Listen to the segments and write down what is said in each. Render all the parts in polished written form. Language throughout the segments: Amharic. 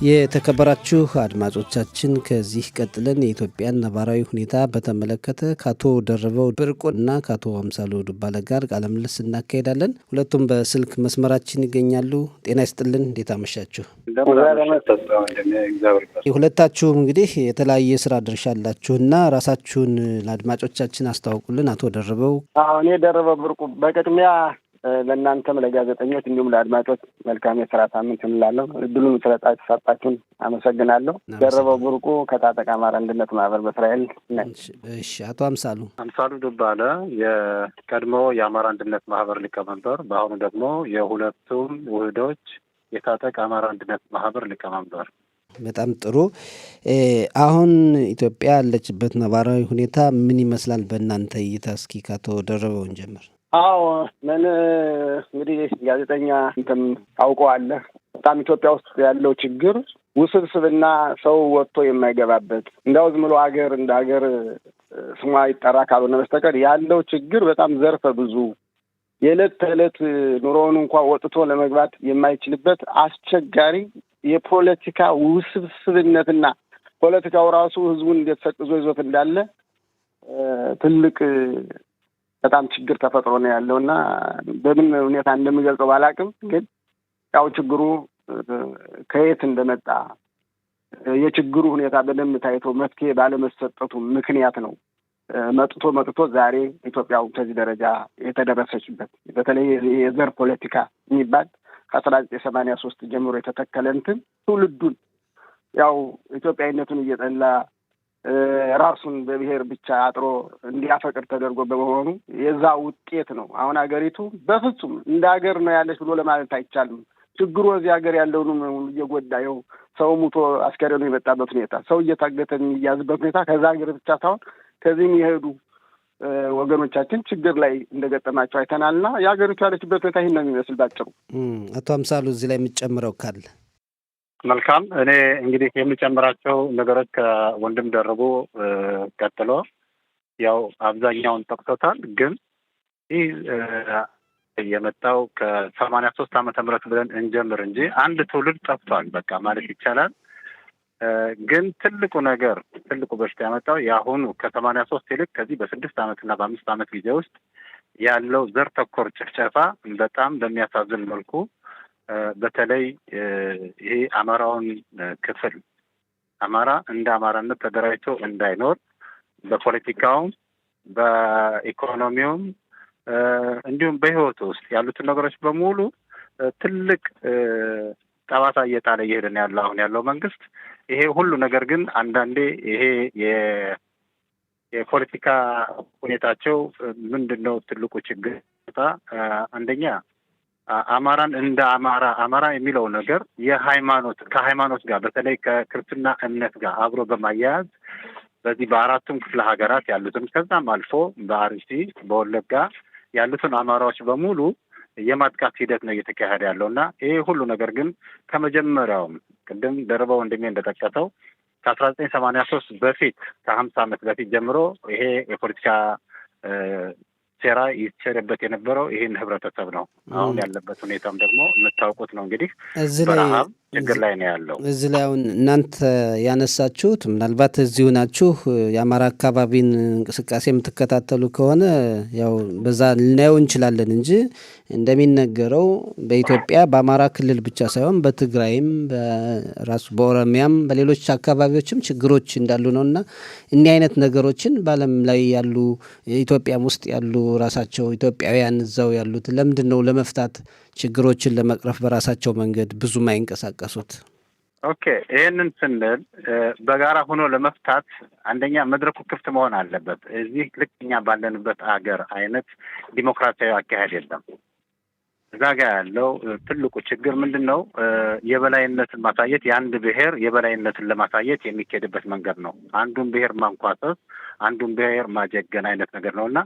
የተከበራችሁ አድማጮቻችን ከዚህ ቀጥለን የኢትዮጵያን ነባራዊ ሁኔታ በተመለከተ ከአቶ ደርበው ብርቁና ከአቶ አምሳሉ ዱባለ ጋር ቃለ ምልልስ እናካሄዳለን። ሁለቱም በስልክ መስመራችን ይገኛሉ። ጤና ይስጥልን፣ እንዴት አመሻችሁ? ሁለታችሁም እንግዲህ የተለያየ ስራ ድርሻ አላችሁና ራሳችሁን ለአድማጮቻችን አስተዋውቁልን። አቶ ደርበው። እኔ ደርበው ብርቁ። በቅድሚያ ለእናንተም ለጋዜጠኞች እንዲሁም ለአድማጮች መልካም የስራ ሳምንት እንላለሁ። እድሉን ስለሰጣችሁን አመሰግናለሁ። ደርበው ብርቁ ከታጠቅ አማራ አንድነት ማህበር በእስራኤል። እሺ፣ አቶ አምሳሉ። አምሳሉ ዱባለ የቀድሞ የአማራ አንድነት ማህበር ሊቀመንበር፣ በአሁኑ ደግሞ የሁለቱም ውህዶች የታጠቅ አማራ አንድነት ማህበር ሊቀመንበር። በጣም ጥሩ። አሁን ኢትዮጵያ ያለችበት ነባራዊ ሁኔታ ምን ይመስላል በእናንተ እይታ? እስኪ ከአቶ ደርበው እንጀምር። ምን እንግዲህ ጋዜጠኛ እንትን ታውቀዋለህ። በጣም ኢትዮጵያ ውስጥ ያለው ችግር ውስብስብና ሰው ወጥቶ የማይገባበት እንዳው ዝም ብሎ ሀገር እንደ ሀገር ስሟ ይጠራ ካልሆነ በስተቀር ያለው ችግር በጣም ዘርፈ ብዙ የዕለት ተዕለት ኑሮውን እንኳ ወጥቶ ለመግባት የማይችልበት አስቸጋሪ የፖለቲካ ውስብስብነትና ፖለቲካው ራሱ ህዝቡን እንዴት ሰቅዞ ይዞት እንዳለ ትልቅ በጣም ችግር ተፈጥሮ ነው ያለውና በምን ሁኔታ እንደሚገልጸው ባላቅም፣ ግን ያው ችግሩ ከየት እንደመጣ የችግሩ ሁኔታ በደንብ ታይቶ መፍትሄ ባለመሰጠቱ ምክንያት ነው መጥቶ ዛሬ ኢትዮጵያው ከዚህ ደረጃ የተደረሰችበት። በተለይ የዘር ፖለቲካ የሚባል ከ1983 ጀምሮ የተተከለ እንትን ትውልዱን ያው ኢትዮጵያዊነቱን እየጠላ ራሱን በብሔር ብቻ አጥሮ እንዲያፈቅር ተደርጎ በመሆኑ የዛ ውጤት ነው። አሁን ሀገሪቱ በፍጹም እንደ ሀገር ነው ያለች ብሎ ለማለት አይቻልም። ችግሩ እዚህ ሀገር ያለውን እየጎዳ ይኸው ሰው ሙቶ አስከሬኑ የመጣበት ሁኔታ፣ ሰው እየታገተ የሚያዝበት ሁኔታ ከዛ ሀገር ብቻ ሳይሆን ከዚህም የሄዱ ወገኖቻችን ችግር ላይ እንደገጠማቸው አይተናልና የሀገሪቱ ያለችበት ሁኔታ ይህን ነው የሚመስል ባጭሩ። አቶ አምሳሉ እዚህ ላይ የምትጨምረው ካለ? መልካም። እኔ እንግዲህ የምጨምራቸው ነገሮች ከወንድም ደርቦ ቀጥሎ ያው አብዛኛውን ጠቅሶታል። ግን ይህ የመጣው ከ83 ዓመተ ምህረት ብለን እንጀምር እንጂ አንድ ትውልድ ጠፍቷል በቃ ማለት ይቻላል። ግን ትልቁ በሽታ ያመጣው የአሁኑ ከ83 ይልቅ ከዚህ በ6 ዓመትና በ5 ዓመት ጊዜ ውስጥ ያለው ዘር ተኮር ጭፍጨፋ በጣም በሚያሳዝን መልኩ በተለይ ይሄ አማራውን ክፍል አማራ እንደ አማራነት ተደራጅቶ እንዳይኖር በፖለቲካውም በኢኮኖሚውም እንዲሁም በሕይወቱ ውስጥ ያሉትን ነገሮች በሙሉ ትልቅ ጠባሳ እየጣለ እየሄደ ነው ያለው አሁን ያለው መንግስት። ይሄ ሁሉ ነገር ግን አንዳንዴ ይሄ የፖለቲካ ሁኔታቸው ምንድን ነው ትልቁ ችግር? አንደኛ አማራን እንደ አማራ የሚለው ነገር ከሃይማኖት ጋር በተለይ ከክርስትና እምነት ጋር አብሮ በማያያዝ በዚህ በአራቱም ክፍለ ሀገራት ያሉትን ከዛም አልፎ በአርሲ በወለጋ ያሉትን አማራዎች በሙሉ የማጥቃት ሂደት ነው እየተካሄደ ያለው እና ይሄ ሁሉ ነገር ግን ከመጀመሪያውም ቅድም ደርበው ወንድሜ እንደጠቀሰው ከ1983 በፊት ከ50 ዓመት በፊት ጀምሮ ይሄ የፖለቲካ ሴራ ይሰረበት የነበረው ይህን ህብረተሰብ ነው። አሁን ያለበት ሁኔታም ደግሞ የምታውቁት ነው። እንግዲህ በረሃብ ችግር ላይ ነው ያለው። እዚህ ላይ አሁን እናንተ ያነሳችሁት ምናልባት እዚሁ ናችሁ የአማራ አካባቢን እንቅስቃሴ የምትከታተሉ ከሆነ ያው በዛ ልናየው እንችላለን እንጂ እንደሚነገረው በኢትዮጵያ በአማራ ክልል ብቻ ሳይሆን በትግራይም በራሱ በኦሮሚያም በሌሎች አካባቢዎችም ችግሮች እንዳሉ ነው እና እኒህ አይነት ነገሮችን በዓለም ላይ ያሉ ኢትዮጵያም ውስጥ ያሉ ራሳቸው ኢትዮጵያውያን እዛው ያሉት ለምንድን ነው ለመፍታት ችግሮችን ለመቅረፍ በራሳቸው መንገድ ብዙም አይንቀሳቀሱት? ኦኬ፣ ይህንን ስንል በጋራ ሆኖ ለመፍታት አንደኛ መድረኩ ክፍት መሆን አለበት። እዚህ ልክ እኛ ባለንበት አገር አይነት ዲሞክራሲያዊ አካሄድ የለም። እዛ ጋር ያለው ትልቁ ችግር ምንድን ነው? የበላይነትን ማሳየት፣ የአንድ ብሔር የበላይነትን ለማሳየት የሚካሄድበት መንገድ ነው። አንዱን ብሔር ማንኳሰስ፣ አንዱን ብሔር ማጀገን አይነት ነገር ነው እና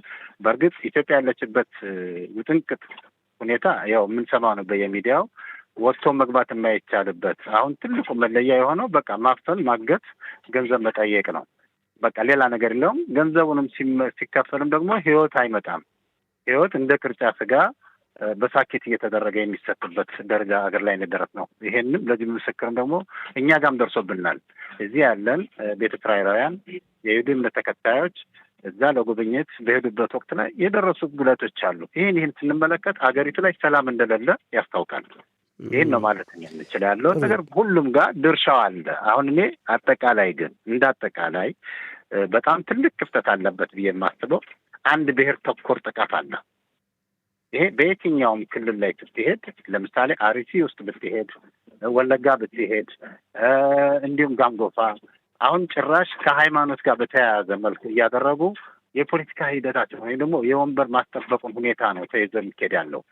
በእርግጥ ኢትዮጵያ ያለችበት ውጥንቅጥ ሁኔታ ያው የምንሰማው ነው በየሚዲያው ወጥቶ መግባት የማይቻልበት። አሁን ትልቁ መለያ የሆነው በቃ ማፍተን፣ ማገት፣ ገንዘብ መጠየቅ ነው። በቃ ሌላ ነገር የለውም። ገንዘቡንም ሲከፈልም ደግሞ ህይወት አይመጣም። ህይወት እንደ ቅርጫ ስጋ በሳኬት እየተደረገ የሚሰጥበት ደረጃ አገር ላይ እንደደረስ ነው። ይሄንም ለዚህ ምስክርም ደግሞ እኛ ጋርም ደርሶብናል። እዚህ ያለን ቤተ እስራኤላውያን የይሁዳ እምነት ተከታዮች እዛ ለጉብኝት በሄዱበት ወቅት ላይ የደረሱ ጉዳቶች አሉ። ይህን ስንመለከት አገሪቱ ላይ ሰላም እንደሌለ ያስታውቃል። ይህን ነው ማለት እንችል ያለው ነገር ሁሉም ጋር ድርሻው አለ። አሁን እኔ አጠቃላይ ግን እንደ አጠቃላይ በጣም ትልቅ ክፍተት አለበት ብዬ የማስበው አንድ ብሔር ተኮር ጥቃት አለ። ይሄ በየትኛውም ክልል ላይ ብትሄድ፣ ለምሳሌ አርሲ ውስጥ ብትሄድ፣ ወለጋ ብትሄድ፣ እንዲሁም ጋምጎፋ አሁን ጭራሽ ከሃይማኖት ጋር በተያያዘ መልኩ እያደረጉ የፖለቲካ ሂደታቸው ወይም ደግሞ የወንበር ማስጠበቁን ሁኔታ ነው ተይዞ የሚካሄድ ያለው።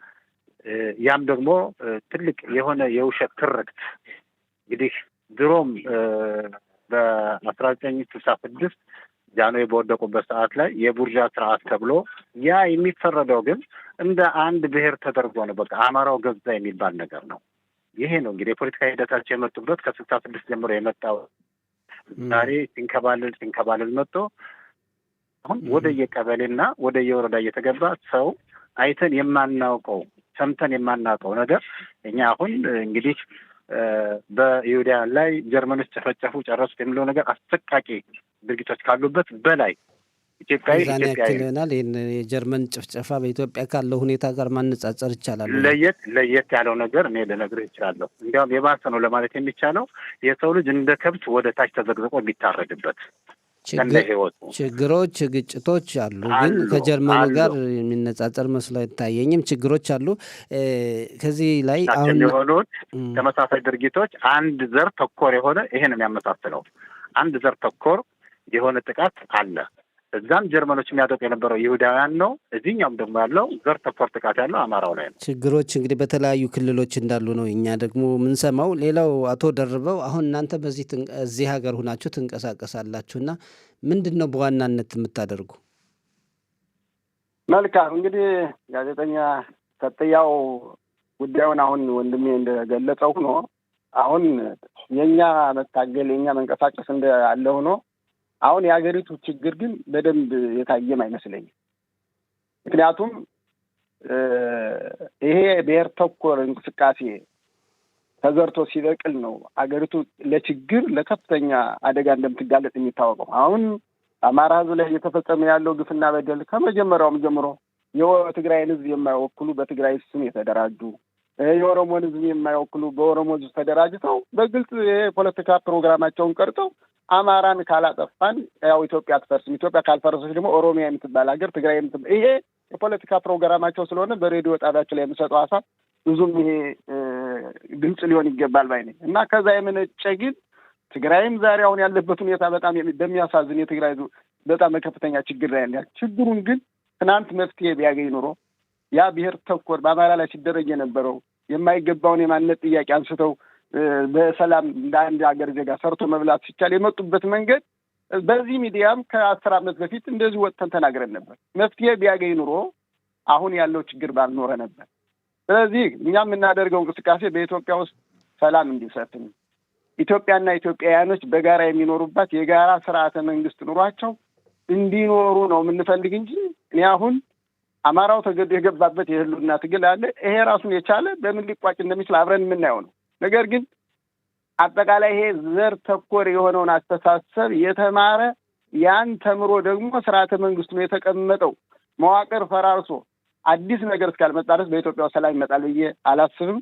ያም ደግሞ ትልቅ የሆነ የውሸት ትርክት እንግዲህ ድሮም በ1966 ጃንሆይ በወደቁበት ሰዓት ላይ የቡርዣ ስርዓት ተብሎ ያ የሚፈረደው ግን እንደ አንድ ብሔር ተደርጎ ነው። በቃ አማራው ገዛ የሚባል ነገር ነው። ይሄ ነው እንግዲህ የፖለቲካ ሂደታቸው የመጡበት ከ66 ጀምሮ የመጣው ዛሬ ሲንከባልል መጥቶ አሁን ወደ የቀበሌና ወደ የወረዳ እየተገባ ሰው አይተን የማናውቀው ሰምተን የማናውቀው ነገር እኛ አሁን እንግዲህ በይሁዳውያን ላይ ጀርመኖች ጨፈጨፉ ጨረሱት የሚለው ነገር አሰቃቂ ድርጊቶች ካሉበት በላይ ኢትዮጵያዊ ይሆናል። ይህን የጀርመን ጭፍጨፋ በኢትዮጵያ ካለው ሁኔታ ጋር ማነጻጸር ይቻላል? ለየት ያለው ነገር እኔ ልነግርህ እችላለሁ። እንዲያውም የባሰ ነው ለማለት የሚቻለው የሰው ልጅ እንደ ከብት ወደ ታች ተዘግዝቆ የሚታረድበት ችግሮች፣ ግጭቶች አሉ። ግን ከጀርመኑ ጋር የሚነጻጸር መስሎ አይታየኝም። ችግሮች አሉ። ከዚህ ላይ አሁን የሆኑት ተመሳሳይ ድርጊቶች አንድ ዘር ተኮር የሆነ ይሄን የሚያመሳስለው አንድ ዘር ተኮር የሆነ ጥቃት አለ። እዛም ጀርመኖች የሚያጠቁ የነበረው ይሁዳውያን ነው። እዚህኛውም ደግሞ ያለው ዘር ተኮር ጥቃት ያለው አማራው ላይ ነው። ችግሮች እንግዲህ በተለያዩ ክልሎች እንዳሉ ነው እኛ ደግሞ የምንሰማው። ሌላው አቶ ደርበው አሁን እናንተ እዚህ ሀገር ሁናችሁ ትንቀሳቀሳላችሁና ምንድን ነው በዋናነት የምታደርጉ? መልካም እንግዲህ ጋዜጠኛ ሰጥያው ጉዳዩን አሁን ወንድሜ እንደገለጸው ሆኖ አሁን የኛ መታገል የኛ መንቀሳቀስ እንዳለ ሆኖ አሁን የሀገሪቱ ችግር ግን በደንብ የታየም አይመስለኝም። ምክንያቱም ይሄ ብሔር ተኮር እንቅስቃሴ ተዘርቶ ሲበቅል ነው አገሪቱ ለችግር ለከፍተኛ አደጋ እንደምትጋለጥ የሚታወቀው። አሁን አማራ ሕዝብ ላይ እየተፈጸመ ያለው ግፍና በደል ከመጀመሪያውም ጀምሮ የትግራይን ሕዝብ የማይወክሉ በትግራይ ስም የተደራጁ የኦሮሞን ሕዝብ የማይወክሉ በኦሮሞ ሕዝብ ተደራጅተው በግልጽ የፖለቲካ ፕሮግራማቸውን ቀርጠው አማራን ካላጠፋን ያው ኢትዮጵያ አትፈርስም፣ ኢትዮጵያ ካልፈረሰች ደግሞ ኦሮሚያ የምትባል ሀገር ትግራይ የምትባል ይሄ የፖለቲካ ፕሮግራማቸው ስለሆነ በሬዲዮ ጣቢያቸው ላይ የሚሰጠው ሀሳብ ብዙም ይሄ ግልጽ ሊሆን ይገባል ባይ ነኝ እና ከዛ የመነጨ ግን ትግራይም ዛሬ አሁን ያለበት ሁኔታ በጣም በሚያሳዝን የትግራይ በጣም በከፍተኛ ችግር ላይ ያለ ችግሩን ግን ትናንት መፍትሄ ቢያገኝ ኑሮ ያ ብሔር ተኮር በአማራ ላይ ሲደረግ የነበረው የማይገባውን የማንነት ጥያቄ አንስተው በሰላም እንደ አንድ ሀገር ዜጋ ሰርቶ መብላት ሲቻል የመጡበት መንገድ በዚህ ሚዲያም ከ10 ዓመት በፊት እንደዚህ ወጥተን ተናግረን ነበር። መፍትሄ ቢያገኝ ኑሮ አሁን ያለው ችግር ባልኖረ ነበር። ስለዚህ እኛ የምናደርገው እንቅስቃሴ በኢትዮጵያ ውስጥ ሰላም እንዲሰፍን ኢትዮጵያና ኢትዮጵያውያኖች በጋራ የሚኖሩባት የጋራ ስርዓተ መንግስት ኑሯቸው እንዲኖሩ ነው የምንፈልግ እንጂ እኔ አሁን አማራው ተገዶ የገባበት የህልውና ትግል አለ። ይሄ ራሱን የቻለ በምን ሊቋጭ እንደሚችል አብረን የምናየው ነው። ነገር ግን አጠቃላይ ይሄ ዘር ተኮር የሆነውን አስተሳሰብ የተማረ ያን ተምሮ ደግሞ ስርዓተ መንግስቱ ነው የተቀመጠው መዋቅር ፈራርሶ አዲስ ነገር እስካልመጣ ድረስ በኢትዮጵያ ሰላም ይመጣል ብዬ አላስብም።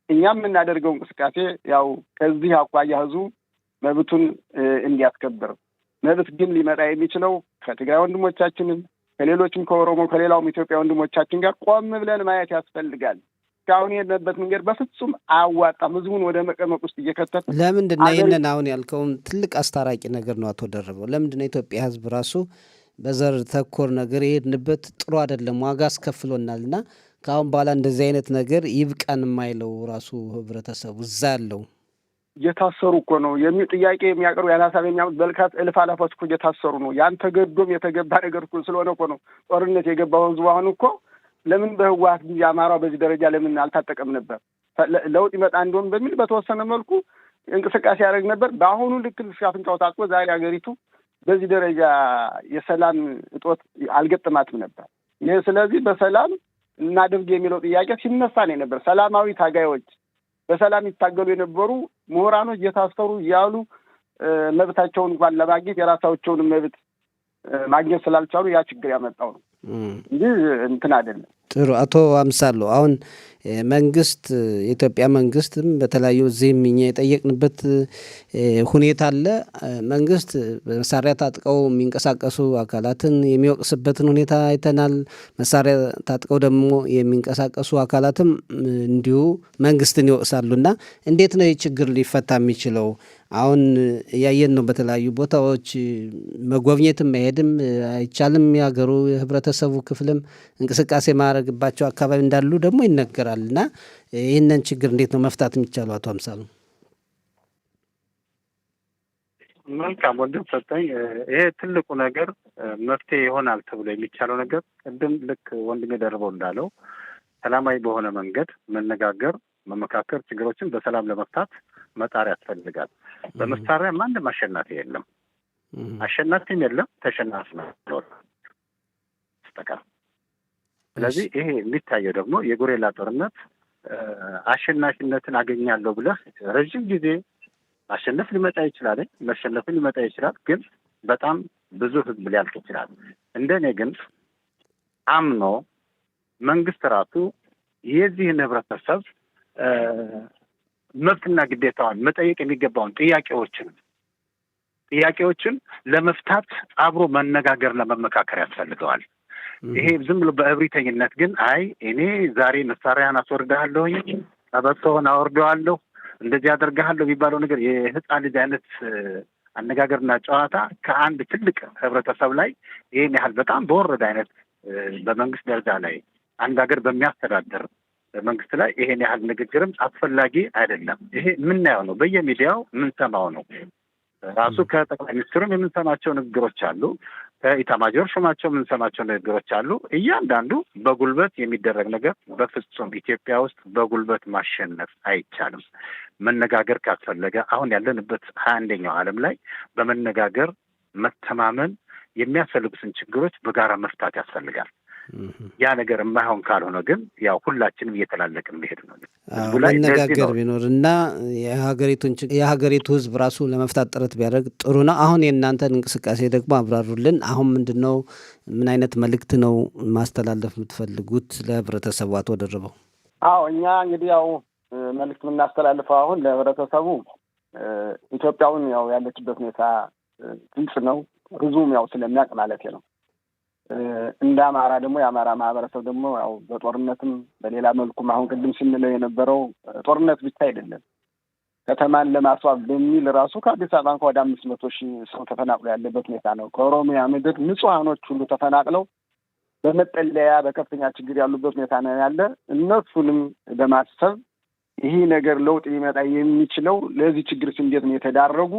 እኛም የምናደርገው እንቅስቃሴ ያው ከዚህ አኳያ ህዝቡ መብቱን እንዲያስከብር፣ መብት ግን ሊመጣ የሚችለው ከትግራይ ወንድሞቻችንም ከሌሎችም ከኦሮሞ ከሌላውም ኢትዮጵያ ወንድሞቻችን ጋር ቆም ብለን ማየት ያስፈልጋል። እስካሁን የሄድንበት መንገድ በፍጹም አያዋጣም። ህዝቡን ወደ መቀመቅ ውስጥ እየከተተ ለምንድን ነው ይህንን አሁን ያልከውን ትልቅ አስታራቂ ነገር ነው አቶ ደርበው? ለምንድን ነው ኢትዮጵያ ህዝብ ራሱ በዘር ተኮር ነገር የሄድንበት ጥሩ አይደለም፣ ዋጋ አስከፍሎናል እና ከአሁን በኋላ እንደዚህ አይነት ነገር ይብቃን የማይለው ራሱ ህብረተሰቡ እዛ ያለው እየታሰሩ እኮ ነው ጥያቄ የሚያቀርቡ ያለ ሀሳብ የሚያምጥ በልካት እልፍ አላፋዎች እኮ እየታሰሩ ነው። ያን ተገዶም የተገባ ነገር እኮ ስለሆነ እኮ ነው ጦርነት የገባው ህዝቡ። አሁን እኮ ለምን በህወሓት ጊዜ አማራው በዚህ ደረጃ ለምን አልታጠቀም ነበር? ለውጥ ይመጣ እንደሆን በሚል በተወሰነ መልኩ እንቅስቃሴ ያደርግ ነበር። በአሁኑ ልክ አፍንጫው ታጥቆ ዛሬ ሀገሪቱ በዚህ ደረጃ የሰላም እጦት አልገጠማትም ነበር። ይህ ስለዚህ በሰላም እናድርግ የሚለው ጥያቄ ሲነሳ ነው ነበር። ሰላማዊ ታጋዮች በሰላም ይታገሉ የነበሩ ምሁራኖች እየታሰሩ እያሉ መብታቸውን እንኳን ለማግኘት የራሳቸውን መብት ማግኘት ስላልቻሉ ያ ችግር ያመጣው ነው እንጂ እንትን አይደለም። ጥሩ አቶ አምሳሉ፣ አሁን መንግስት የኢትዮጵያ መንግስትም በተለያዩ እዚህም እኛ የጠየቅንበት ሁኔታ አለ። መንግስት መሳሪያ ታጥቀው የሚንቀሳቀሱ አካላትን የሚወቅስበትን ሁኔታ አይተናል። መሳሪያ ታጥቀው ደግሞ የሚንቀሳቀሱ አካላትም እንዲሁ መንግስትን ይወቅሳሉና እንዴት ነው ይህ ችግር ሊፈታ የሚችለው? አሁን እያየን ነው። በተለያዩ ቦታዎች መጎብኘትም መሄድም አይቻልም። የሀገሩ የህብረተሰቡ ክፍልም እንቅስቃሴ ማድረግባቸው አካባቢ እንዳሉ ደግሞ ይነገራል። እና ይህንን ችግር እንዴት ነው መፍታት የሚቻለው? አቶ አምሳሉ። መልካም ወንድም ሰጠኝ። ይሄ ትልቁ ነገር መፍትሄ ይሆናል ተብሎ የሚቻለው ነገር ቅድም ልክ ወንድም የደርበው እንዳለው ሰላማዊ በሆነ መንገድ መነጋገር፣ መመካከር፣ ችግሮችን በሰላም ለመፍታት መጣር ያስፈልጋል። በመሳሪያ ማንም አሸናፊ የለም፣ አሸናፊም የለም፣ ተሸናፊ ነው። ስለዚህ ይሄ የሚታየው ደግሞ የጎሬላ ጦርነት አሸናፊነትን አገኛለሁ ብለህ ረዥም ጊዜ ማሸነፍ ሊመጣ ይችላል፣ መሸነፍን ሊመጣ ይችላል። ግን በጣም ብዙ ህዝብ ሊያልቅ ይችላል። እንደኔ ግን አምኖ መንግስት ራሱ የዚህን ህብረተሰብ መብትና ግዴታውን መጠየቅ የሚገባውን ጥያቄዎችን ለመፍታት አብሮ መነጋገርና መመካከር ያስፈልገዋል። ይሄ ዝም ብሎ በእብሪተኝነት ግን እኔ ዛሬ መሳሪያን አስወርድሃለሁ፣ ቀበቶህን አወርደዋለሁ፣ እንደዚህ አደርግሃለሁ የሚባለው ነገር የህፃን ልጅ አይነት አነጋገርና ጨዋታ ከአንድ ትልቅ ህብረተሰብ ላይ ይህን ያህል በጣም በወረደ አይነት በመንግስት ደረጃ ላይ አንድ ሀገር በሚያስተዳድር መንግስት ላይ ይሄን ያህል ንግግርም አስፈላጊ አይደለም። ይሄ የምናየው ነው፣ በየሚዲያው የምንሰማው ነው። ራሱ ከጠቅላይ ሚኒስትሩም የምንሰማቸው ንግግሮች አሉ፣ ከኢታማጆር ሹማቸው የምንሰማቸው ንግግሮች አሉ። እያንዳንዱ በጉልበት የሚደረግ ነገር በፍጹም ኢትዮጵያ ውስጥ በጉልበት ማሸነፍ አይቻልም። መነጋገር ካስፈለገ አሁን ያለንበት 21ኛው ዓለም ላይ በመነጋገር መተማመን፣ የሚያስፈልጉትን ችግሮች በጋራ መፍታት ያስፈልጋል። ያ ነገር የማይሆን ካልሆነ ግን ያው ሁላችንም እየተላለቅን መሄድ ነው። መነጋገር ቢኖር እና የሀገሪቱ ህዝብ ራሱ ለመፍታት ጥረት ቢያደርግ ጥሩ ነው። አሁን የእናንተን እንቅስቃሴ ደግሞ አብራሩልን። አሁን ምንድን ነው፣ ምን አይነት መልእክት ነው ማስተላለፍ የምትፈልጉት ለህብረተሰቡ? አቶ ደርበው። እኛ እንግዲህ ያው መልእክት የምናስተላልፈው አሁን ለህብረተሰቡ ኢትዮጵያውን ያው ያለችበት ሁኔታ ግልጽ ነው። ህዝቡም ያው ስለሚያውቅ ማለት ነው። እንደ አማራ ደግሞ የአማራ ማህበረሰብ ደግሞ ያው በጦርነትም በሌላ መልኩም አሁን ቅድም ስንለው የነበረው ጦርነት ብቻ አይደለም፣ ከተማን ለማስዋብ በሚል ራሱ ከአዲስ አበባ እንኳ ወደ 500,000 ሰው ተፈናቅሎ ያለበት ሁኔታ ነው። ከኦሮሚያ ምድር ንጹሐኖች ሁሉ ተፈናቅለው በመጠለያ በከፍተኛ ችግር ያሉበት ሁኔታ ነው ያለ። እነሱንም በማሰብ ይህ ነገር ለውጥ ሊመጣ የሚችለው ለዚህ ችግር እንዴት ነው የተዳረጉ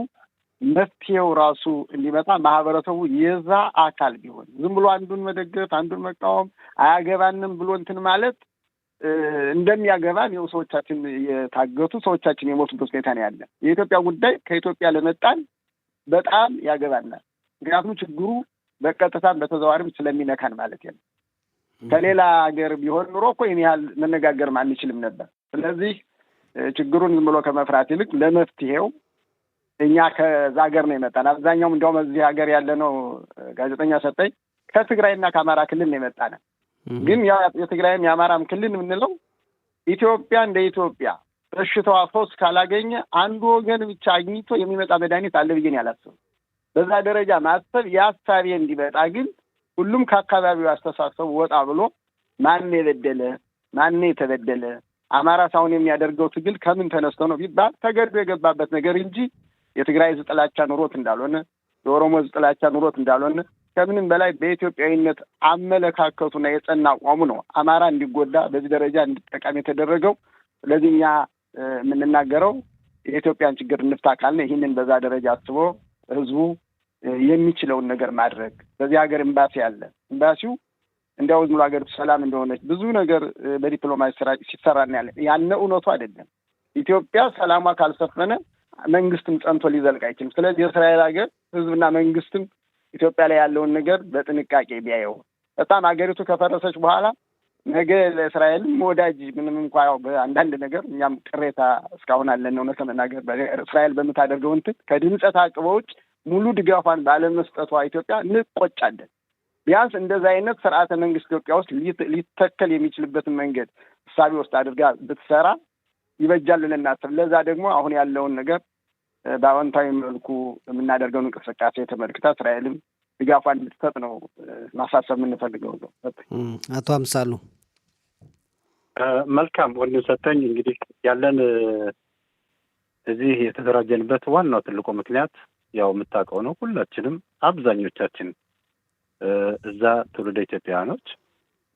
መፍትሄው ራሱ እንዲመጣ ማህበረሰቡ የዛ አካል ቢሆን ዝም ብሎ አንዱን መደገፍ አንዱን መቃወም አያገባንም ብሎ እንትን ማለት እንደሚያገባን ይኸው ሰዎቻችን የታገቱ ሰዎቻችን የሞቱበት ሁኔታ ነው ያለ። የኢትዮጵያ ጉዳይ ከኢትዮጵያ ለመጣን በጣም ያገባናል። ምክንያቱም ችግሩ በቀጥታም በተዘዋዋሪም ስለሚነካን ማለት ነው። ከሌላ ሀገር ቢሆን ኑሮ እኮ ይህን ያህል መነጋገርም አንችልም ነበር። ስለዚህ ችግሩን ዝም ብሎ ከመፍራት ይልቅ ለመፍትሄው እኛ ከዛ ሀገር ነው የመጣን። አብዛኛውም እንዲያውም እዚህ ሀገር ያለ ነው ጋዜጠኛ ሰጠኝ ከትግራይና ከአማራ ክልል ነው የመጣን። ግን የትግራይም የአማራም ክልል የምንለው ኢትዮጵያ እንደ ኢትዮጵያ በሽታዋ ፈውስ ካላገኘ አንዱ ወገን ብቻ አግኝቶ የሚመጣ መድኃኒት አለ ብዬ ነው ያላሰብኩት። በዛ ደረጃ ማሰብ የሀሳቤ እንዲመጣ ግን ሁሉም ከአካባቢው አስተሳሰቡ ወጣ ብሎ ማን የበደለ ማን የተበደለ አማራ ሳይሆን የሚያደርገው ትግል ከምን ተነስቶ ነው ቢባል ተገዶ የገባበት ነገር እንጂ የትግራይ ሕዝብ ጥላቻ ኑሮት እንዳልሆነ የኦሮሞ ሕዝብ ጥላቻ ኑሮት እንዳልሆነ ከምንም በላይ በኢትዮጵያዊነት አመለካከቱና የጸና አቋሙ ነው አማራ እንዲጎዳ በዚህ ደረጃ እንዲጠቃም የተደረገው። ስለዚህ እኛ የምንናገረው የኢትዮጵያን ችግር እንፍታ ካልን ይህንን በዛ ደረጃ አስቦ ሕዝቡ የሚችለውን ነገር ማድረግ። በዚህ ሀገር ኤምባሲ አለ። ኤምባሲው እንዲያው ዝም ብሎ ሀገሪቱ ሰላም እንደሆነች ብዙ ነገር በዲፕሎማሲ ስራ ሲሰራ ያለ ያነ እውነቱ አይደለም። ኢትዮጵያ ሰላሟ ካልሰፈነ መንግስትም ጸንቶ ሊዘልቅ አይችልም። ስለዚህ የእስራኤል ሀገር ህዝብና መንግስትም ኢትዮጵያ ላይ ያለውን ነገር በጥንቃቄ ቢያየው በጣም ሀገሪቱ ከፈረሰች በኋላ ነገ ለእስራኤልም ወዳጅ ምንም እንኳ ያው በአንዳንድ ነገር እኛም ቅሬታ እስካሁን አለን። እውነት ለመናገር እስራኤል በምታደርገው እንትን ከድምፀ ተአቅቦ ውጭ ሙሉ ድጋፏን ባለመስጠቷ ኢትዮጵያ እንቆጫለን። ቢያንስ እንደዚህ አይነት ስርዓተ መንግስት ኢትዮጵያ ውስጥ ሊተከል የሚችልበትን መንገድ እሳቤ ውስጥ አድርጋ ብትሰራ ይበጃል ብለን እናስብ። ለዛ ደግሞ አሁን ያለውን ነገር በአዎንታዊ መልኩ የምናደርገውን እንቅስቃሴ ተመልክታ እስራኤልም ድጋፏን እንድትሰጥ ነው ማሳሰብ የምንፈልገው ነው። አቶ አምሳሉ መልካም ወንድም ሰጠኝ። እንግዲህ ያለን እዚህ የተደራጀንበት ዋናው ትልቁ ምክንያት ያው የምታውቀው ነው። ሁላችንም አብዛኞቻችን እዛ ትውልደ ኢትዮጵያውያኖች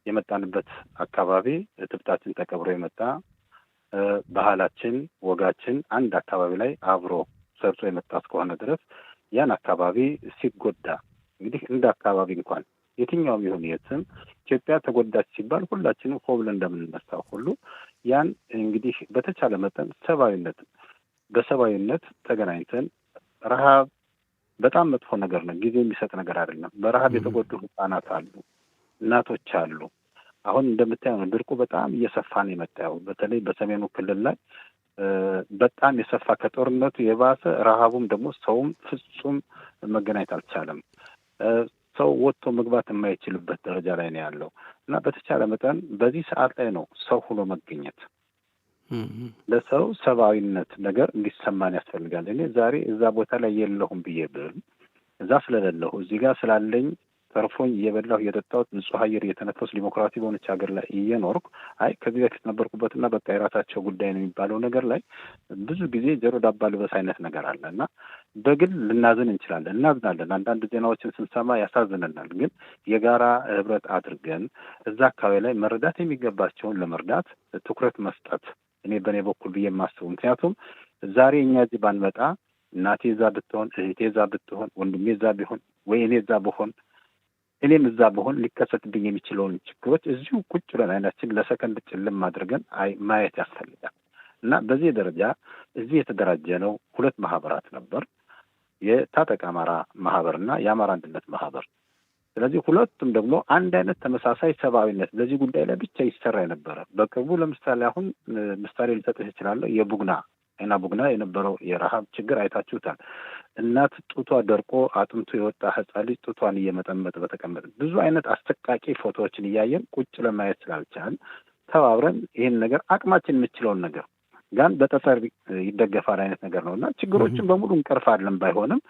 የመጣንበት አካባቢ ትብታችን ተቀብሮ የመጣ ባህላችን፣ ወጋችን አንድ አካባቢ ላይ አብሮ ሰርጾ የመጣ እስከሆነ ድረስ ያን አካባቢ ሲጎዳ እንግዲህ እንደ አካባቢ እንኳን የትኛውም ይሁን የትም ኢትዮጵያ ተጎዳች ሲባል ሁላችንም ሆ ብለን እንደምንነሳው ሁሉ ያን እንግዲህ በተቻለ መጠን በሰብአዊነት ተገናኝተን ረሃብ በጣም መጥፎ ነገር ነው። ጊዜ የሚሰጥ ነገር አይደለም። በረሃብ የተጎዱ ህጻናት አሉ፣ እናቶች አሉ። አሁን እንደምታየው ድርቁ በጣም እየሰፋ ነው የመጣው። በተለይ በሰሜኑ ክልል ላይ በጣም የሰፋ ከጦርነቱ የባሰ ረሃቡም ደግሞ ሰውም ፍጹም መገናኘት አልቻለም። ሰው ወጥቶ መግባት የማይችልበት ደረጃ ላይ ነው ያለው እና በተቻለ መጠን በዚህ ሰዓት ላይ ነው ሰው ሆኖ መገኘት። ለሰው ሰብአዊነት ነገር እንዲሰማን ያስፈልጋል። እኔ ዛሬ እዛ ቦታ ላይ የለሁም ብዬ ብል እዛ ስለሌለሁ እዚህ ጋር ስላለኝ ተርፎኝ እየበላሁ እየጠጣሁት ንጹህ አየር እየተነፈሱ ዲሞክራሲ በሆነች ሀገር ላይ እየኖርኩ ከዚህ በፊት ነበርኩበትና በቃ የራሳቸው ጉዳይ ነው የሚባለው ነገር ላይ ብዙ ጊዜ ጆሮ ዳባ ልበስ አይነት ነገር አለ እና በግል ልናዝን እንችላለን፣ እናዝናለን። አንዳንድ ዜናዎችን ስንሰማ ያሳዝነናል። ግን የጋራ ህብረት አድርገን እዛ አካባቢ ላይ መረዳት የሚገባቸውን ለመርዳት ትኩረት መስጠት እኔ በእኔ በኩል ብዬ የማስበው። ምክንያቱም ዛሬ እኛ እዚህ ባንመጣ እናቴ እዛ ብትሆን፣ እህቴ እዛ ብትሆን፣ ወንድሜ እዛ ቢሆን ወይ እኔ እዛ ብሆን እኔም እዛ በሆን ሊከሰትብኝ የሚችለውን ችግሮች እዚሁ ቁጭ ብለን አይናችን ለሰከንድ ጭልም አድርገን ማየት ያስፈልጋል እና በዚህ ደረጃ እዚህ የተደራጀ ነው 2 ማህበራት ነበር፣ የታጠቅ አማራ ማህበርና የአማራ አንድነት ማህበር። ስለዚህ ሁለቱም ደግሞ አንድ አይነት ተመሳሳይ ሰብአዊነት በዚህ ጉዳይ ላይ ብቻ ይሰራ የነበረ። በቅርቡ ለምሳሌ አሁን ምሳሌ ልሰጥህ እችላለሁ። አይና ቡግና የነበረው የረሃብ ችግር አይታችሁታል። እናት ጡቷ ደርቆ አጥንቱ የወጣ ህጻን ልጅ ጡቷን እየመጠመጠ በተቀመጠ ብዙ አይነት አሰቃቂ ፎቶዎችን እያየን ቁጭ ለማየት ስላልቻል ተባብረን ይህን ነገር አቅማችን የምችለውን ነገር ጋን በጠጠር ይደገፋል አይነት ነገር ነው እና ችግሮችን በሙሉ እንቀርፋለን ባይሆንም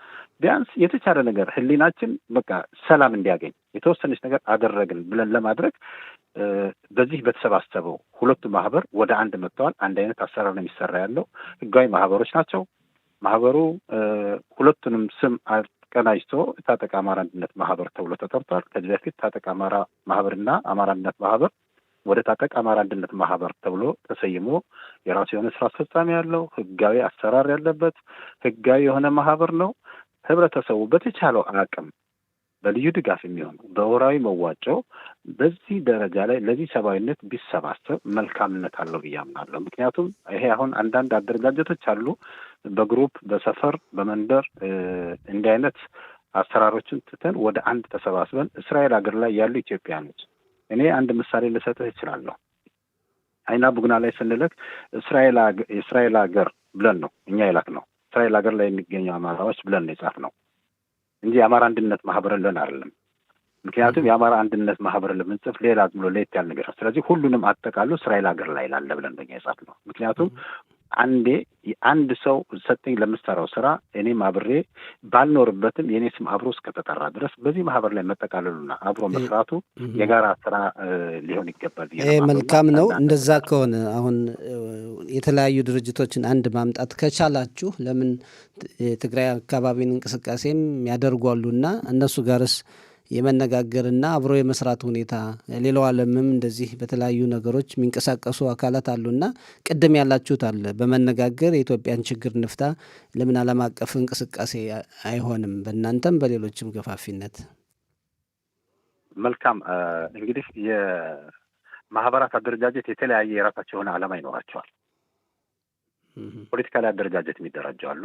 ቢያንስ የተቻለ ነገር ህሊናችን በቃ ሰላም እንዲያገኝ የተወሰነች ነገር አደረግን ብለን ለማድረግ በዚህ በተሰባሰበው 2 ማህበር ወደ አንድ መጥተዋል። አንድ አይነት አሰራር ነው የሚሰራ ያለው። ህጋዊ ማህበሮች ናቸው። ማህበሩ ሁለቱንም ስም አቀናጅቶ ታጠቅ አማራ አንድነት ማህበር ተብሎ ተጠርቷል። ከዚህ በፊት ታጠቅ አማራ ማህበርና አማራ አንድነት ማህበር ወደ ታጠቅ አማራ አንድነት ማህበር ተብሎ ተሰይሞ የራሱ የሆነ ስራ አስፈጻሚ ያለው ህጋዊ አሰራር ያለበት ህጋዊ የሆነ ማህበር ነው። ህብረተሰቡ በተቻለው አቅም በልዩ ድጋፍ የሚሆኑ በወራዊ መዋጮ በዚህ ደረጃ ላይ ለዚህ ሰብአዊነት ቢሰባሰብ መልካምነት አለው ብዬ አምናለሁ። ምክንያቱም ይሄ አሁን አንዳንድ አደረጃጀቶች አሉ፣ በግሩፕ በሰፈር በመንደር እንዲህ አይነት አሰራሮችን ትተን ወደ አንድ ተሰባስበን እስራኤል ሀገር ላይ ያሉ ኢትዮጵያኖች እኔ አንድ ምሳሌ ልሰጥህ እችላለሁ። አይና ቡግና ላይ ስንልክ እስራኤል ሀገር ብለን ነው እኛ የላክነው። እስራኤል ሀገር ላይ የሚገኙ አማራዎች ብለን ነው የጻፍነው እንጂ የአማራ አንድነት ማህበርን ለን አይደለም። ምክንያቱም የአማራ አንድነት ማህበርን ለምንጽፍ ሌላ ብሎ ለየት ያለ ነገር። ስለዚህ ሁሉንም አጠቃሉ እስራኤል ሀገር ላይ ላለ ብለን ነው የጻፍነው። ምክንያቱም አንድ ሰው ሰጠኝ ለምሰራው ስራ እኔም አብሬ ባልኖርበትም የኔ ስም አብሮ እስከተጠራ ድረስ በዚህ ማህበር ላይ መጠቃለሉና አብሮ መስራቱ የጋራ ስራ ሊሆን ይገባል። መልካም ነው። እንደዛ ከሆነ አሁን የተለያዩ ድርጅቶችን አንድ ማምጣት ከቻላችሁ ለምን የትግራይ አካባቢን እንቅስቃሴም ያደርጓሉና እነሱ ጋርስ የመነጋገርና አብሮ የመስራት ሁኔታ ሌላው ዓለምም እንደዚህ በተለያዩ ነገሮች የሚንቀሳቀሱ አካላት አሉና ቅድም ያላችሁት አለ በመነጋገር የኢትዮጵያን ችግር ንፍታ ለምን ዓለም አቀፍ እንቅስቃሴ አይሆንም በእናንተም በሌሎችም ገፋፊነት? መልካም እንግዲህ የማህበራት አደረጃጀት የተለያየ የራሳቸው የሆነ ዓላማ ይኖራቸዋል። ፖለቲካሊ አደረጃጀት የሚደራጁ አሉ፣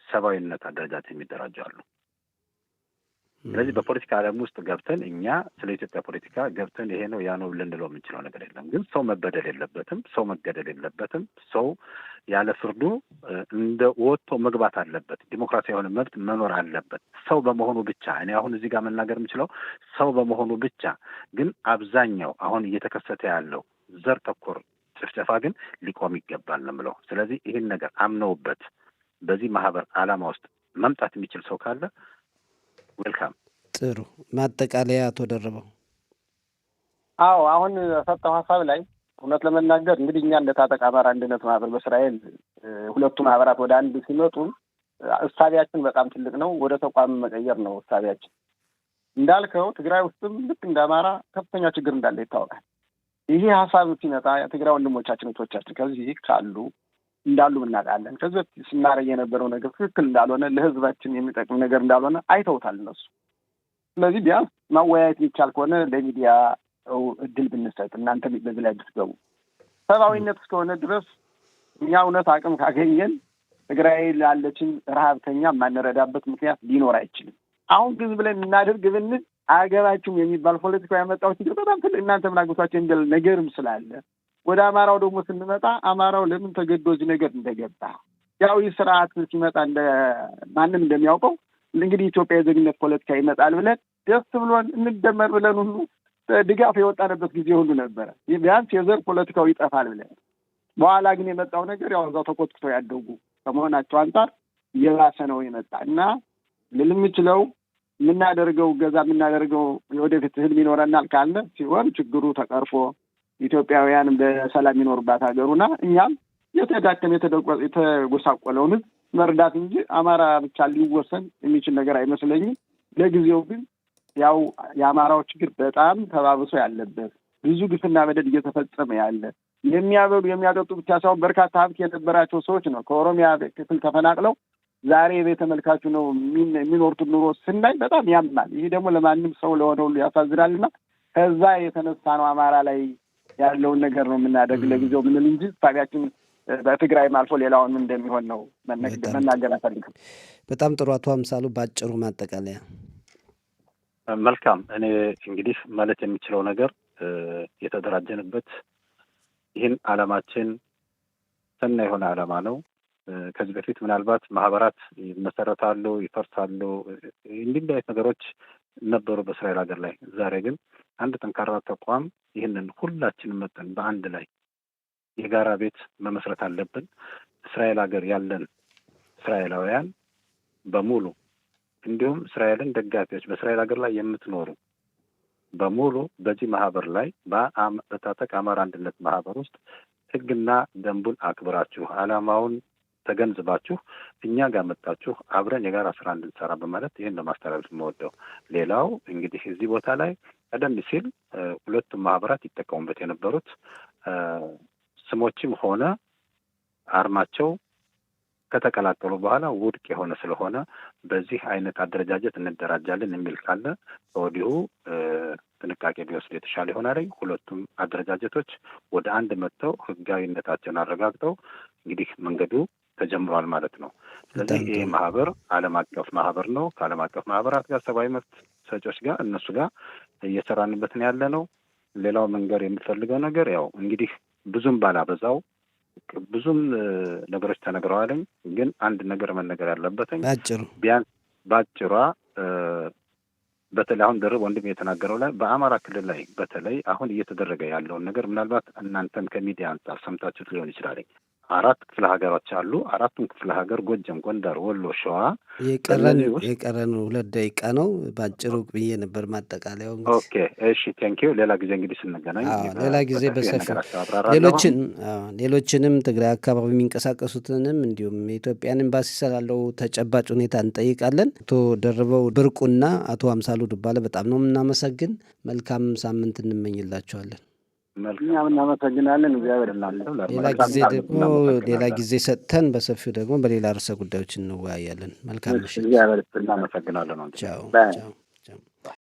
ሰብአዊነት አደረጃጀት የሚደራጁ አሉ። ስለዚህ በፖለቲካ ዓለም ውስጥ ገብተን እኛ ስለ ኢትዮጵያ ፖለቲካ ገብተን ይሄ ነው ያ ነው ልንለው የምንችለው ነገር የለም። ግን ሰው መበደል የለበትም፣ ሰው መገደል የለበትም። ሰው ያለ ፍርዱ እንደ ወጥቶ መግባት አለበት። ዲሞክራሲያዊ የሆነ መብት መኖር አለበት ሰው በመሆኑ ብቻ። እኔ አሁን እዚህ ጋር መናገር የምችለው ሰው በመሆኑ ብቻ። ግን አብዛኛው አሁን እየተከሰተ ያለው ዘር ተኮር ጭፍጨፋ ግን ሊቆም ይገባል ነው የምለው። ስለዚህ ይህን ነገር አምነውበት በዚህ ማህበር ዓላማ ውስጥ መምጣት የሚችል ሰው ካለ ዌልካም። ጥሩ ማጠቃለያ አቶ ደርበው። አዎ አሁን ሰጠው ሀሳብ ላይ እውነት ለመናገር እንግዲህ እኛ እንደ ታጠቅ አማራ አንድነት ማህበር በእስራኤል ሁለቱ ማህበራት ወደ አንድ ሲመጡ እሳቢያችን በጣም ትልቅ ነው። ወደ ተቋም መቀየር ነው እሳቢያችን። እንዳልከው ትግራይ ውስጥም ልክ እንደ አማራ ከፍተኛ ችግር እንዳለ ይታወቃል። ይሄ ሀሳብ ሲመጣ የትግራይ ወንድሞቻችን እህቶቻችን ከዚህ ካሉ እንዳሉ እናውቃለን። ከዚህ በፊት ስናረግ የነበረው ነገር ትክክል እንዳልሆነ፣ ለህዝባችን የሚጠቅም ነገር እንዳልሆነ አይተውታል እነሱ። ስለዚህ ቢያንስ ማወያየት የሚቻል ከሆነ ለሚዲያ እድል ብንሰጥ፣ እናንተ በዚህ ላይ ብትገቡ፣ ሰብአዊነት እስከሆነ ድረስ እኛ እውነት አቅም ካገኘን ትግራይ ላለችን ረሀብተኛ የማንረዳበት ምክንያት ሊኖር አይችልም። አሁን ግን ብለን እናድርግ ብንል አገባችሁም የሚባል ፖለቲካ ያመጣው ችግር በጣም ትልቅ እናንተ ምን አግብቷቸው የሚል ነገርም ስላለ ወደ አማራው ደግሞ ስንመጣ አማራው ለምን ተገዶ እዚህ ነገር እንደገባ ያው ይህ ስርዓት ሲመጣ እንደ ማንም እንደሚያውቀው እንግዲህ ኢትዮጵያ የዜግነት ፖለቲካ ይመጣል ብለን ደስ ብሎን እንደመር ብለን ሁሉ ድጋፍ የወጣንበት ጊዜ ሁሉ ነበረ። ቢያንስ የዘር ፖለቲካው ይጠፋል ብለን። በኋላ ግን የመጣው ነገር ያው እዛው ተኮትኩተው ያደጉ ከመሆናቸው አንጻር የባሰ ነው የመጣ እና ልል የምችለው የምናደርገው ገዛ የምናደርገው የወደፊት ህልም ይኖረናል ካለ ሲሆን ችግሩ ተቀርፎ ኢትዮጵያውያን በሰላም ይኖርባት ሀገሩና እኛም የተዳከመ የተጎሳቆለውን ህዝብ መርዳት እንጂ አማራ ብቻ ሊወሰን የሚችል ነገር አይመስለኝም። ለጊዜው ግን ያው የአማራው ችግር በጣም ተባብሶ ያለበት ብዙ ግፍና በደል እየተፈጸመ ያለ የሚያበሉ የሚያጠጡ ብቻ ሳይሆን በርካታ ሀብት የነበራቸው ሰዎች ነው ከኦሮሚያ ክፍል ተፈናቅለው ዛሬ ቤተ መልካቹ ነው የሚኖሩት ኑሮ ስናይ በጣም ያምናል። ይህ ደግሞ ለማንም ሰው ለሆነ ሁሉ ያሳዝናልና ከዛ የተነሳ ነው አማራ ላይ ያለውን ነገር ነው የምናደርግ ለጊዜው ምንል እንጂ ታቢያችን በትግራይም አልፎ ሌላውን እንደሚሆን ነው መናገር አፈልግም። በጣም ጥሩ አቶ አምሳሉ ባጭሩ ማጠቃለያ። መልካም። እኔ እንግዲህ ማለት የሚችለው ነገር የተደራጀንበት ይህን ዓላማችን ሰና የሆነ ዓላማ ነው። ከዚህ በፊት ምናልባት ማህበራት ይመሰረታሉ፣ ይፈርሳሉ፣ እንዲህ አይነት ነገሮች ነበሩ በእስራኤል ሀገር ላይ። ዛሬ ግን አንድ ጠንካራ ተቋም ይህንን ሁላችንም መጠን በአንድ ላይ የጋራ ቤት መመስረት አለብን። እስራኤል ሀገር ያለን እስራኤላውያን በሙሉ እንዲሁም እስራኤልን ደጋፊዎች በእስራኤል ሀገር ላይ የምትኖሩ በሙሉ በዚህ ማህበር ላይ በታጠቅ አማራ አንድነት ማህበር ውስጥ ሕግና ደንቡን አክብራችሁ ዓላማውን ተገንዝባችሁ እኛ ጋር መጣችሁ አብረን የጋራ ስራ እንድንሰራ በማለት ይህን ለማስተላለፍ የምወደው። ሌላው እንግዲህ እዚህ ቦታ ላይ ቀደም ሲል ሁለቱም ማህበራት ይጠቀሙበት የነበሩት ስሞችም ሆነ አርማቸው ከተቀላቀሉ በኋላ ውድቅ የሆነ ስለሆነ በዚህ አይነት አደረጃጀት እንደራጃለን የሚል ካለ ከወዲሁ ጥንቃቄ ቢወስድ የተሻለ ይሆናል። ሁለቱም አደረጃጀቶች ወደ አንድ መጥተው ህጋዊነታቸውን አረጋግጠው እንግዲህ መንገዱ ተጀምሯል ማለት ነው። ስለዚህ ይህ ማህበር ዓለም አቀፍ ማህበር ነው። ከዓለም አቀፍ ማህበራት ጋር ሰብአዊ መብት ሰጪዎች ጋር እነሱ ጋር እየሰራንበት ነው ያለ ነው። ሌላው መንገር የምፈልገው ነገር ያው እንግዲህ ብዙም ባላበዛው ብዙም ነገሮች ተነግረዋልኝ፣ ግን አንድ ነገር መነገር ያለበትኝ ቢያንስ ባጭሯ በተለይ አሁን ደርብ ወንድም የተናገረው ላይ በአማራ ክልል ላይ በተለይ አሁን እየተደረገ ያለውን ነገር ምናልባት እናንተም ከሚዲያ አንጻር ሰምታችሁት ሊሆን ይችላል። 4 ክፍለ ሀገሮች አሉ። 4ቱም ክፍለ ሀገር ጎጃም፣ ጎንደር፣ ወሎ፣ ሸዋ የቀረን 2 ደቂቃ ነው። ባጭሩ ብዬ ነበር ማጠቃለያው። ኦኬ እሺ፣ ቴንኪው። ሌላ ጊዜ እንግዲህ ስንገናኝ ሌላ ጊዜ በሰፊው ሌሎችንም ትግራይ አካባቢ የሚንቀሳቀሱትንም እንዲሁም የኢትዮጵያን ኤምባሲ ስላለው ተጨባጭ ሁኔታ እንጠይቃለን። አቶ ደርበው ብርቁና አቶ አምሳሉ ዱባለ በጣም ነው የምናመሰግን። መልካም ሳምንት እንመኝላቸዋለን። እኛም እናመሰግናለን። እግዚአብሔር ሌላ ጊዜ ሰጥተን በሰፊው ደግሞ በሌላ ርዕሰ ጉዳዮች እንወያያለን። መልካም ምሽት። እግዚአብሔር እናመሰግናለን። ቻው ቻው።